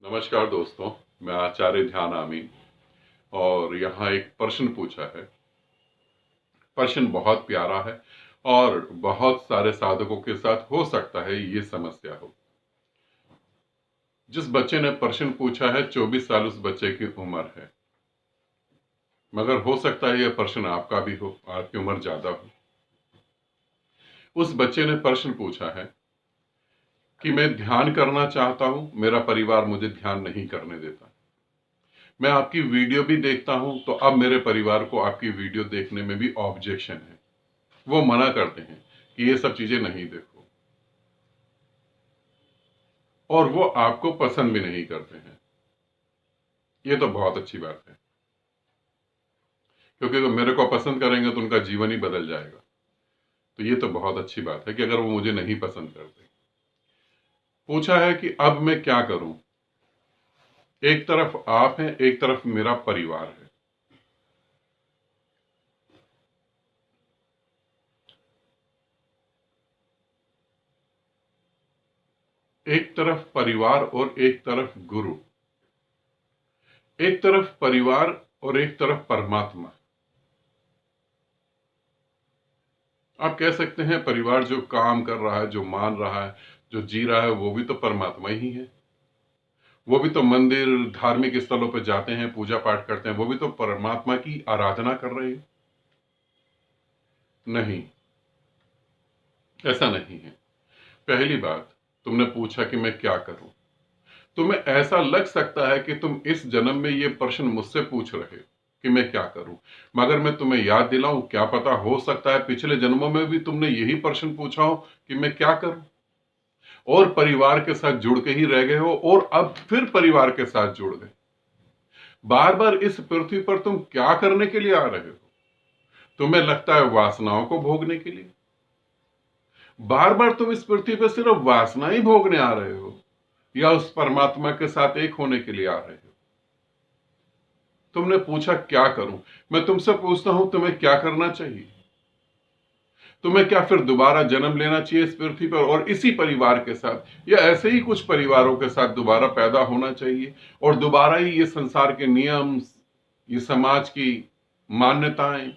नमस्कार दोस्तों, मैं आचार्य ध्यान आमीन। और यहाँ एक प्रश्न पूछा है। प्रश्न बहुत प्यारा है और बहुत सारे साधकों के साथ हो सकता है ये समस्या हो। जिस बच्चे ने प्रश्न पूछा है 24 साल उस बच्चे की उम्र है, मगर हो सकता है यह प्रश्न आपका भी हो, आपकी उम्र ज्यादा हो। उस बच्चे ने प्रश्न पूछा है कि मैं ध्यान करना चाहता हूं, मेरा परिवार मुझे ध्यान नहीं करने देता। मैं आपकी वीडियो भी देखता हूं तो अब मेरे परिवार को आपकी वीडियो देखने में भी ऑब्जेक्शन है। वो मना करते हैं कि ये सब चीजें नहीं देखो, और वो आपको पसंद भी नहीं करते हैं। ये तो बहुत अच्छी बात है, क्योंकि अगर मेरे को पसंद करेंगे तो उनका जीवन ही बदल जाएगा। तो ये तो बहुत अच्छी बात है कि अगर वो मुझे नहीं पसंद करते। पूछा है कि अब मैं क्या करूं। एक तरफ आप हैं, एक तरफ मेरा परिवार है। एक तरफ परिवार और एक तरफ गुरु। एक तरफ परिवार और एक तरफ परमात्मा। आप कह सकते हैं परिवार जो काम कर रहा है, जो मान रहा है, जो जी रहा है, वो भी तो परमात्मा ही है। वो भी तो मंदिर, धार्मिक स्थलों पर जाते हैं, पूजा पाठ करते हैं, वो भी तो परमात्मा की आराधना कर रहे हैं। नहीं, ऐसा नहीं है। पहली बात, तुमने पूछा कि मैं क्या करूं। तुम्हें ऐसा लग सकता है कि तुम इस जन्म में ये प्रश्न मुझसे पूछ रहे हो कि मैं क्या करूं, मगर मैं तुम्हें याद दिलाऊं, क्या पता हो सकता है पिछले जन्मों में भी तुमने यही प्रश्न पूछा हो कि मैं क्या करूं, और परिवार के साथ जुड़ के ही रह गए हो और अब फिर परिवार के साथ जुड़ गए। बार बार इस पृथ्वी पर तुम क्या करने के लिए आ रहे हो? तुम्हें लगता है वासनाओं को भोगने के लिए? बार बार तुम इस पृथ्वी पर सिर्फ वासना ही भोगने आ रहे हो, या उस परमात्मा के साथ एक होने के लिए आ रहे हो? तुमने पूछा क्या करूं। मैं तुमसे पूछता हूं तुम्हें क्या करना चाहिए। तुम्हें क्या फिर दोबारा जन्म लेना चाहिए इस पृथ्वी पर और इसी परिवार के साथ, या ऐसे ही कुछ परिवारों के साथ दोबारा पैदा होना चाहिए और दोबारा ही ये संसार के नियम, ये समाज की मान्यताएं,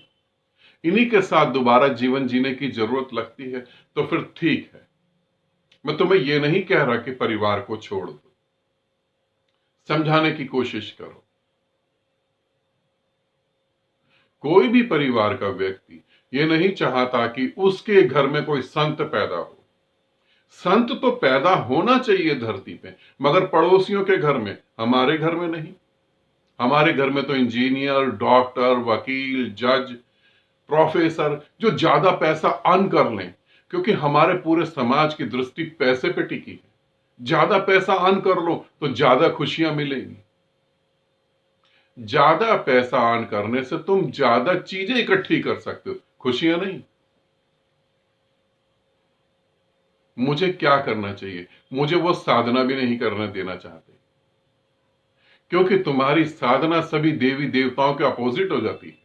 इन्हीं के साथ दोबारा जीवन जीने की जरूरत लगती है? तो फिर ठीक है, मैं तुम्हें यह नहीं कह रहा कि परिवार को छोड़ दो। समझाने की कोशिश करो। कोई भी परिवार का व्यक्ति ये नहीं चाहता कि उसके घर में कोई संत पैदा हो। संत तो पैदा होना चाहिए धरती पे, मगर पड़ोसियों के घर में, हमारे घर में नहीं। हमारे घर में तो इंजीनियर, डॉक्टर, वकील, जज, प्रोफेसर जो ज्यादा पैसा अर्न कर लें, क्योंकि हमारे पूरे समाज की दृष्टि पैसे पे टिकी है। ज्यादा पैसा अर्न कर लो तो ज्यादा खुशियां मिलेंगी। ज्यादा पैसा अर्न करने से तुम ज्यादा चीजें इकट्ठी कर सकते हो, खुशियां नहीं। मुझे क्या करना चाहिए? मुझे वो साधना भी नहीं करने देना चाहते, क्योंकि तुम्हारी साधना सभी देवी देवताओं के अपोजिट हो जाती है।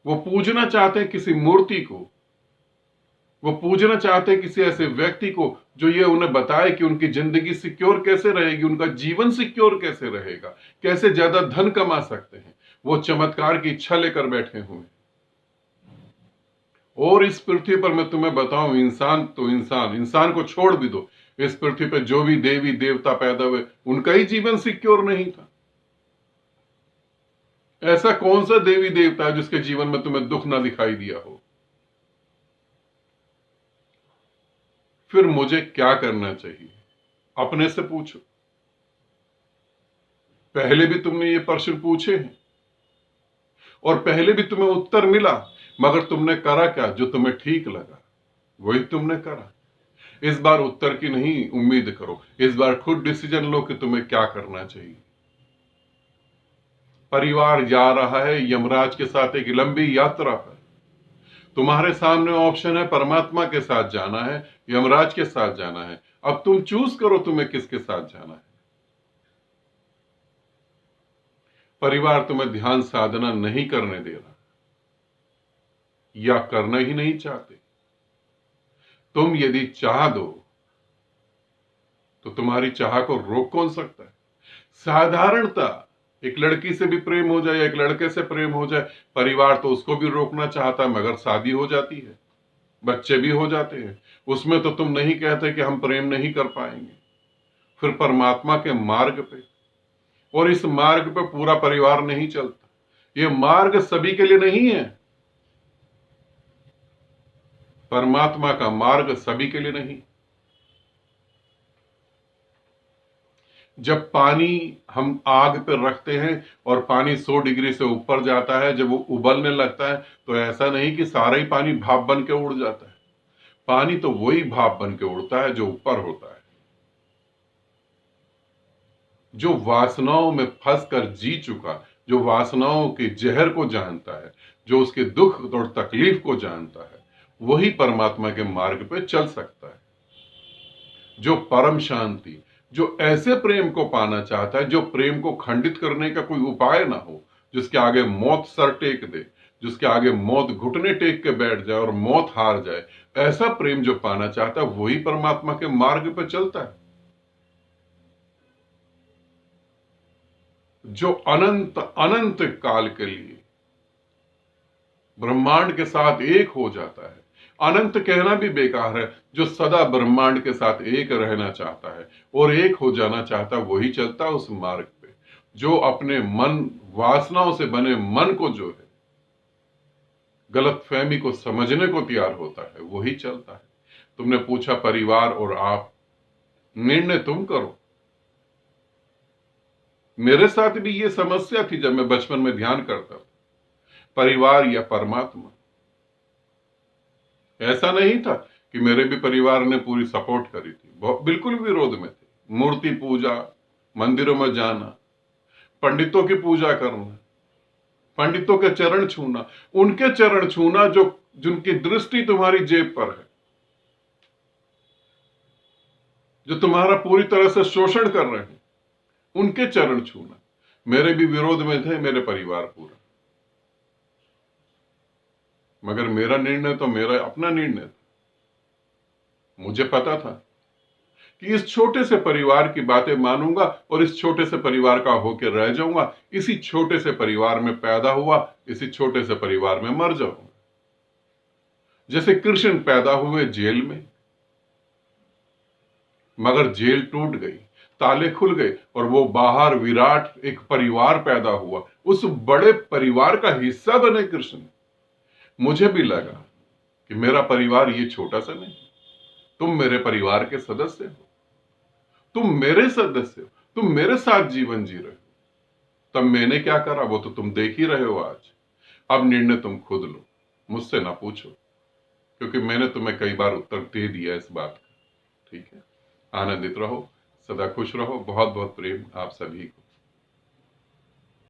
वो पूजना चाहते हैं किसी मूर्ति को, वो पूजना चाहते हैं किसी ऐसे व्यक्ति को जो ये उन्हें बताए कि उनकी जिंदगी सिक्योर कैसे रहेगी, उनका जीवन सिक्योर कैसे रहेगा, कैसे ज्यादा धन कमा सकते हैं। वो चमत्कार की इच्छा लेकर बैठे हुए हैं। और इस पृथ्वी पर मैं तुम्हें बताऊं, इंसान तो इंसान, इंसान को छोड़ भी दो, इस पृथ्वी पर जो भी देवी देवता पैदा हुए उनका ही जीवन सिक्योर नहीं था। ऐसा कौन सा देवी देवता है जिसके जीवन में तुम्हें दुख ना दिखाई दिया हो? फिर मुझे क्या करना चाहिए? अपने से पूछो। पहले भी तुमने ये प्रश्न पूछे हैं और पहले भी तुम्हें उत्तर मिला, मगर तुमने करा क्या? जो तुम्हें ठीक लगा वही तुमने करा। इस बार उत्तर की नहीं उम्मीद करो, इस बार खुद डिसीजन लो कि तुम्हें क्या करना चाहिए। परिवार जा रहा है यमराज के साथ एक लंबी यात्रा पर। तुम्हारे सामने ऑप्शन है परमात्मा के साथ जाना है, यमराज के साथ जाना है। अब तुम चूज करो तुम्हें किसके साथ जाना है। परिवार तुम्हें ध्यान साधना नहीं करने दे रहा, या करना ही नहीं चाहते। तुम यदि चाह दो तो तुम्हारी चाह को रोक कौन सकता है? साधारणता एक लड़की से भी प्रेम हो जाए, एक लड़के से प्रेम हो जाए, परिवार तो उसको भी रोकना चाहता है, मगर शादी हो जाती है, बच्चे भी हो जाते हैं, उसमें तो तुम नहीं कहते कि हम प्रेम नहीं कर पाएंगे। फिर परमात्मा के मार्ग पे, और इस मार्ग पे पूरा परिवार नहीं चलता। ये मार्ग सभी के लिए नहीं है। परमात्मा का मार्ग सभी के लिए नहीं। जब पानी हम आग पर रखते हैं और पानी 100 डिग्री से ऊपर जाता है, जब वो उबलने लगता है, तो ऐसा नहीं कि सारा ही पानी भाप बन के उड़ जाता है। पानी तो वही भाप बन के उड़ता है जो ऊपर होता है। जो वासनाओं में फंस कर जी चुका, जो वासनाओं के जहर को जानता है, जो उसके दुख और तकलीफ को जानता है, वही परमात्मा के मार्ग पे चल सकता है। जो परम शांति, जो ऐसे प्रेम को पाना चाहता है, जो प्रेम को खंडित करने का कोई उपाय ना हो, जिसके आगे मौत सर टेक दे, जिसके आगे मौत घुटने टेक के बैठ जाए और मौत हार जाए, ऐसा प्रेम जो पाना चाहता है, वही परमात्मा के मार्ग पर चलता है। जो अनंत अनंत काल के लिए ब्रह्मांड के साथ एक हो जाता है। अनंत कहना भी बेकार है। जो सदा ब्रह्मांड के साथ एक रहना चाहता है और एक हो जाना चाहता है, वही चलता है उस मार्ग पे। जो अपने मन, वासनाओं से बने मन को जो है गलत फहमी को समझने को तैयार होता है, वही चलता है। तुमने पूछा परिवार और आप, निर्णय तुम करो। मेरे साथ भी ये समस्या थी जब मैं बचपन में ध्यान करता था, परिवार या परमात्मा। ऐसा नहीं था कि मेरे भी परिवार ने पूरी सपोर्ट करी थी, बिल्कुल विरोध में थे। मूर्ति पूजा, मंदिरों में जाना, पंडितों की पूजा करना, पंडितों के चरण छूना, उनके चरण छूना जो जिनकी दृष्टि तुम्हारी जेब पर है, जो तुम्हारा पूरी तरह से शोषण कर रहे हैं, उनके चरण छूना। मेरे भी विरोध में थे मेरे परिवार पूरा, मगर मेरा निर्णय तो मेरा अपना निर्णय था। मुझे पता था कि इस छोटे से परिवार की बातें मानूंगा और इस छोटे से परिवार का होकर रह जाऊंगा। इसी छोटे से परिवार में पैदा हुआ, इसी छोटे से परिवार में मर जाऊंगा। जैसे कृष्ण पैदा हुए जेल में, मगर जेल टूट गई, ताले खुल गए और वो बाहर विराट एक परिवार पैदा हुआ। उस बड़े परिवार का हिस्सा बने कृष्ण। मुझे भी लगा कि मेरा परिवार ये छोटा सा नहीं, तुम मेरे परिवार के सदस्य हो, तुम मेरे सदस्य हो, तुम मेरे साथ जीवन जी रहे हो। तब मैंने क्या करा वो तो तुम देख ही रहे हो आज। अब निर्णय तुम खुद लो, मुझसे ना पूछो, क्योंकि मैंने तुम्हें कई बार उत्तर दे दिया इस बात का। ठीक है, आनंदित रहो, सदा खुश रहो। बहुत बहुत प्रेम आप सभी को।